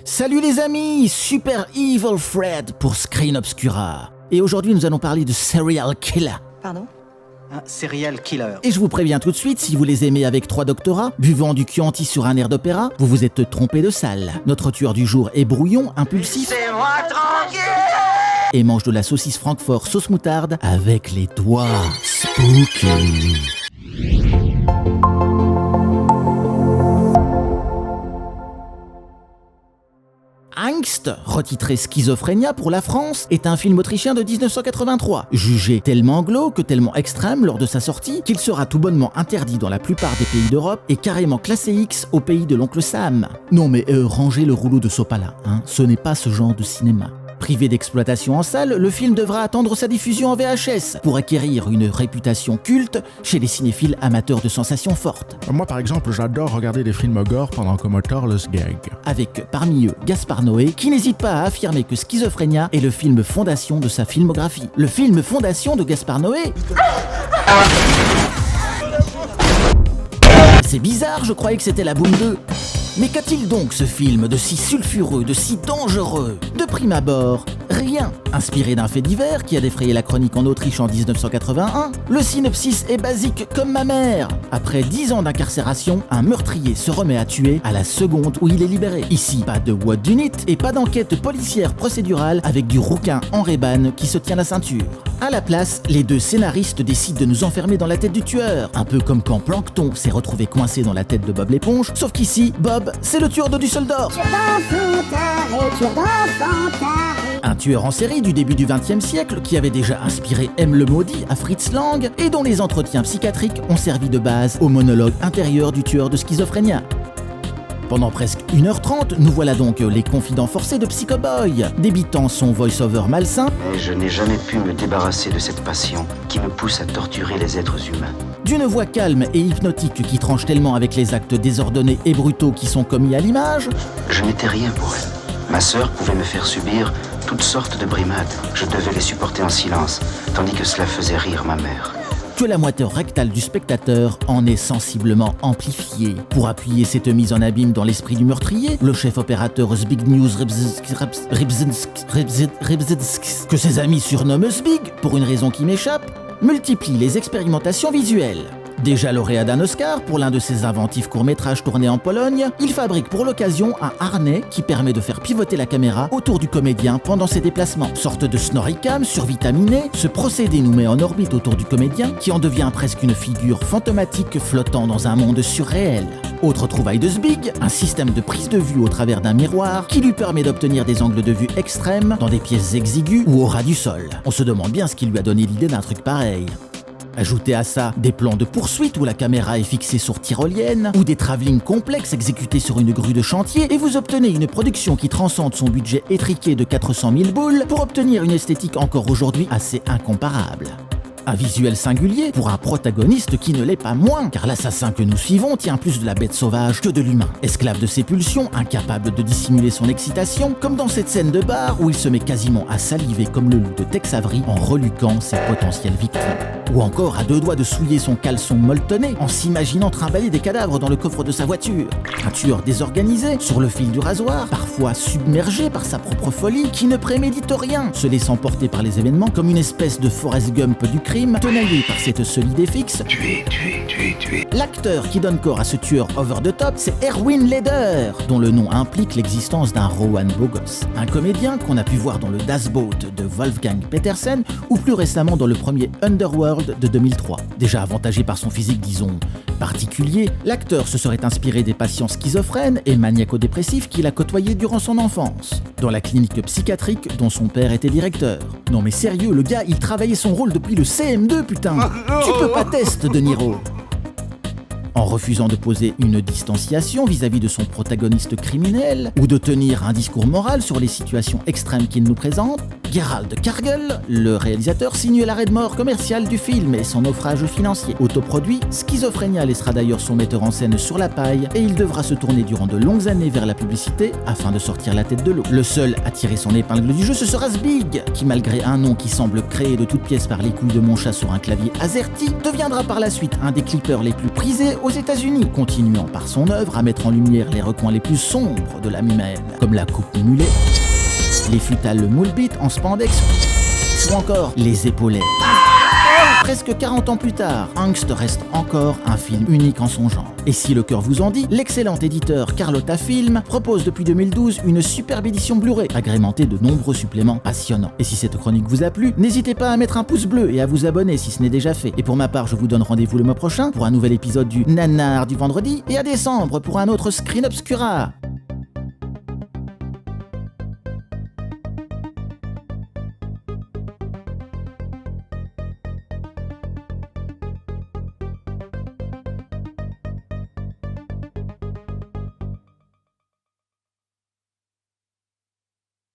Salut les amis, Super Evil Fred pour Screen Obscura. Et aujourd'hui nous allons parler de Serial Killer. Pardon ? Un serial killer. Et je vous préviens tout de suite, si vous les aimez avec 3 doctorats, buvant du Chianti sur un air d'opéra, vous vous êtes trompé de salle. Notre tueur du jour est brouillon, impulsif. Laissez-moi tranquille! Et mange de la saucisse Francfort sauce moutarde avec les doigts spooky. Angst, retitré Schizophrénia pour la France, est un film autrichien de 1983, jugé tellement glauque, tellement extrême lors de sa sortie, qu'il sera tout bonnement interdit dans la plupart des pays d'Europe et carrément classé X au pays de l'oncle Sam. Non mais rangez le rouleau de Sopala, ce n'est pas ce genre de cinéma. Privé d'exploitation en salle, le film devra attendre sa diffusion en VHS pour acquérir une réputation culte chez les cinéphiles amateurs de sensations fortes. Moi, par exemple, j'adore regarder des films gore pendant que moteur le gag. Avec parmi eux Gaspard Noé, qui n'hésite pas à affirmer que Schizophrénia est le film fondation de sa filmographie. Le film fondation de Gaspard Noé. C'est bizarre, je croyais que c'était la Boom 2. Mais qu'a-t-il donc ce film de si sulfureux, de si dangereux ? De prime abord, rien. Inspiré d'un fait divers qui a défrayé la chronique en Autriche en 1981, le synopsis est basique comme ma mère. Après 10 ans d'incarcération, un meurtrier se remet à tuer à la seconde où il est libéré. Ici, pas de what done it et pas d'enquête policière procédurale avec du rouquin en Ray-Ban qui se tient la ceinture. À la place, les 2 scénaristes décident de nous enfermer dans la tête du tueur. Un peu comme quand Plankton s'est retrouvé coincé dans la tête de Bob l'éponge, sauf qu'ici, Bob, c'est le tueur de Düsseldorf. Un tueur en série du début du XXe siècle qui avait déjà inspiré M. le Maudit à Fritz Lang et dont les entretiens psychiatriques ont servi de base au monologue intérieur du tueur de Schizophrénia. Pendant presque 1h30, nous voilà donc les confidents forcés de Psycho Boy, débitant son voice-over malsain. Mais je n'ai jamais pu me débarrasser de cette passion qui me pousse à torturer les êtres humains. D'une voix calme et hypnotique qui tranche tellement avec les actes désordonnés et brutaux qui sont commis à l'image. Je n'étais rien pour elle. Ma sœur pouvait me faire subir toutes sortes de brimades. Je devais les supporter en silence, tandis que cela faisait rire ma mère. Que la moiteur rectale du spectateur en est sensiblement amplifiée. Pour appuyer cette mise en abîme dans l'esprit du meurtrier, le chef opérateur Zbigniew Rybczynski, que ses amis surnomment Zbig, pour une raison qui m'échappe, multiplie les expérimentations visuelles. Déjà lauréat d'un Oscar pour l'un de ses inventifs courts-métrages tournés en Pologne, il fabrique pour l'occasion un harnais qui permet de faire pivoter la caméra autour du comédien pendant ses déplacements. Sorte de snorri-cam survitaminé, ce procédé nous met en orbite autour du comédien qui en devient presque une figure fantomatique flottant dans un monde surréel. Autre trouvaille de Zbig, un système de prise de vue au travers d'un miroir qui lui permet d'obtenir des angles de vue extrêmes dans des pièces exiguës ou au ras du sol. On se demande bien ce qui lui a donné l'idée d'un truc pareil. Ajoutez à ça des plans de poursuite où la caméra est fixée sur tyrolienne, ou des travelling complexes exécutés sur une grue de chantier, et vous obtenez une production qui transcende son budget étriqué de 400 000 boules pour obtenir une esthétique encore aujourd'hui assez incomparable. Un visuel singulier pour un protagoniste qui ne l'est pas moins, car l'assassin que nous suivons tient plus de la bête sauvage que de l'humain. Esclave de ses pulsions, incapable de dissimuler son excitation, comme dans cette scène de bar où il se met quasiment à saliver comme le loup de Tex Avery en reluquant ses potentielles victimes. Ou encore à 2 doigts de souiller son caleçon molletonné en s'imaginant trimballer des cadavres dans le coffre de sa voiture. Un tueur désorganisé, sur le fil du rasoir, parfois submergé par sa propre folie, qui ne prémédite rien, se laissant porter par les événements comme une espèce de Forrest Gump du crime, tenaillé par cette seule idée fixe. Tuer. L'acteur qui donne corps à ce tueur over the top, c'est Erwin Leder, dont le nom implique l'existence d'un Rowan beau gosse. Un comédien qu'on a pu voir dans le Das Boot de Wolfgang Petersen, ou plus récemment dans le premier Underworld de 2003. Déjà avantagé par son physique, disons, particulier, l'acteur se serait inspiré des patients schizophrènes et maniaco-dépressifs qu'il a côtoyés durant son enfance, dans la clinique psychiatrique dont son père était directeur. Non mais sérieux, le gars, il travaillait son rôle depuis le CM2, putain. Tu peux pas tester, De Niro. En refusant de poser une distanciation vis-à-vis de son protagoniste criminel ou de tenir un discours moral sur les situations extrêmes qu'il nous présente, Gerald Cargill, le réalisateur, signe l'arrêt de mort commercial du film et son naufrage financier. Autoproduit, Schizophrénia laissera d'ailleurs son metteur en scène sur la paille et il devra se tourner durant de longues années vers la publicité afin de sortir la tête de l'eau. Le seul à tirer son épingle du jeu, ce sera Zbig, qui malgré un nom qui semble créé de toutes pièces par les couilles de mon chat sur un clavier AZERTY, deviendra par la suite un des clippers les plus prisés aux États-Unis, continuant par son œuvre à mettre en lumière les recoins les plus sombres de l'âme humaine, comme la coupe mulet, les futales moule bites en spandex, ou encore les épaulettes. Presque 40 ans plus tard, Angst reste encore un film unique en son genre. Et si le cœur vous en dit, l'excellent éditeur Carlotta Film propose depuis 2012 une superbe édition Blu-ray, agrémentée de nombreux suppléments passionnants. Et si cette chronique vous a plu, n'hésitez pas à mettre un pouce bleu et à vous abonner si ce n'est déjà fait. Et pour ma part, je vous donne rendez-vous le mois prochain pour un nouvel épisode du Nanar du vendredi et à décembre pour un autre Screen Obscura.